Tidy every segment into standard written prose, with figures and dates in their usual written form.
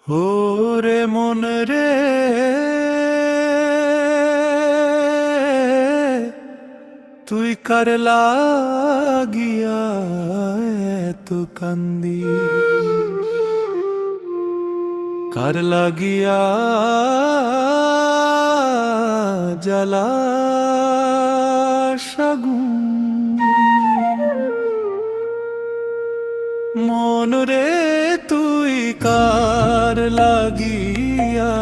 ওরে মন রে, তুই কার লাগিয়া এত কান্দি, কার লাগিয়া জ্বালাস আগুন। মন রে, তুই কার লাগিয়া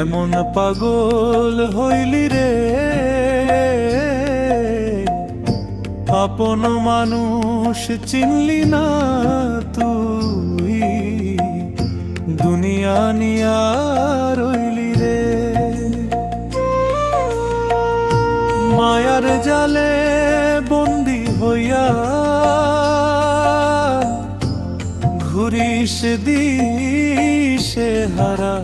এমন পাগল হইলি রে? আপন মানুষ চিনলি না তুই, দুনিয়া নিয়া রইলি রে। মায়ার জালে বন্দি হইয়া ঘুরিস দিশে হারা,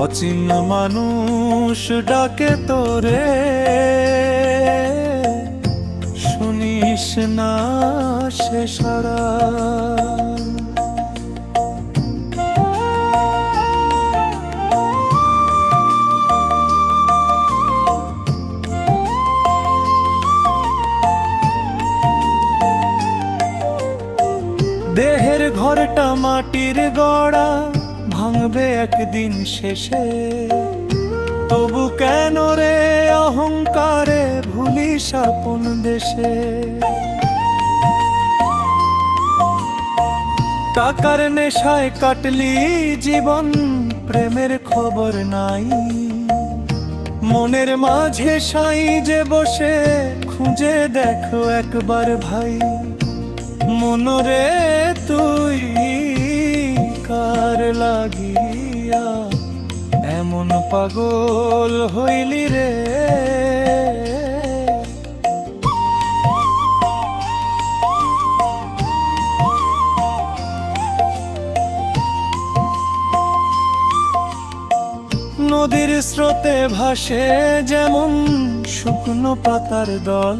অচিন মানুষ ডাকে তোরে, শুনিস না সে সারা। দেহের ঘরটা মাটির গড়া, ভাঙবে একদিন শেষে। তবু কেন রে অহংকারে ভুলিস আপন দেশে? টাকার নেশায় কাটলি জীবন, প্রেমের খবর নাই। মনের মাঝে সাইজে বসে খুঁজে দেখো একবার ভাই। মনরে, তুই কার লাগিয়া এমন পাগল হইলি রে? নদীর স্রোতে ভাসে যেমন শুকনো পাতার দল,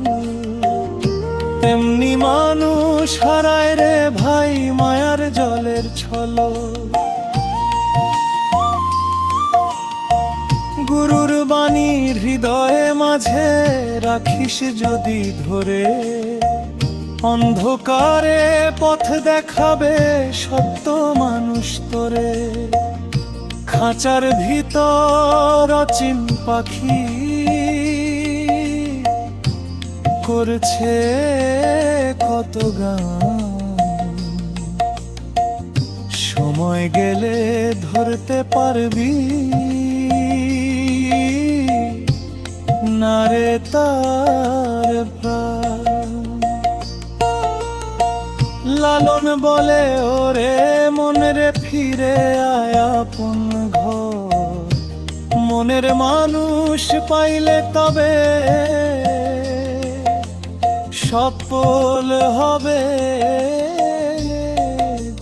তেমনি মানুষ হারায় রে ভাই মায়ার জলের ছলক। গুরুর বাণী হৃদয়ে মাঝে রাখিস যদি ধরে, অন্ধকারে পথ দেখাবে সত্য মানুষ তোরে। খাঁচার ভিতর অচিন পাখি করছে কত গান, সময় গেলে ধরতে পারবি না রে তার প্রাণ। লালন বলে ওরে মন রে, ফিরে আয় আপন ঘর। মনের মানুষ পাইলে তবে সফল হবে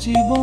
জীবন।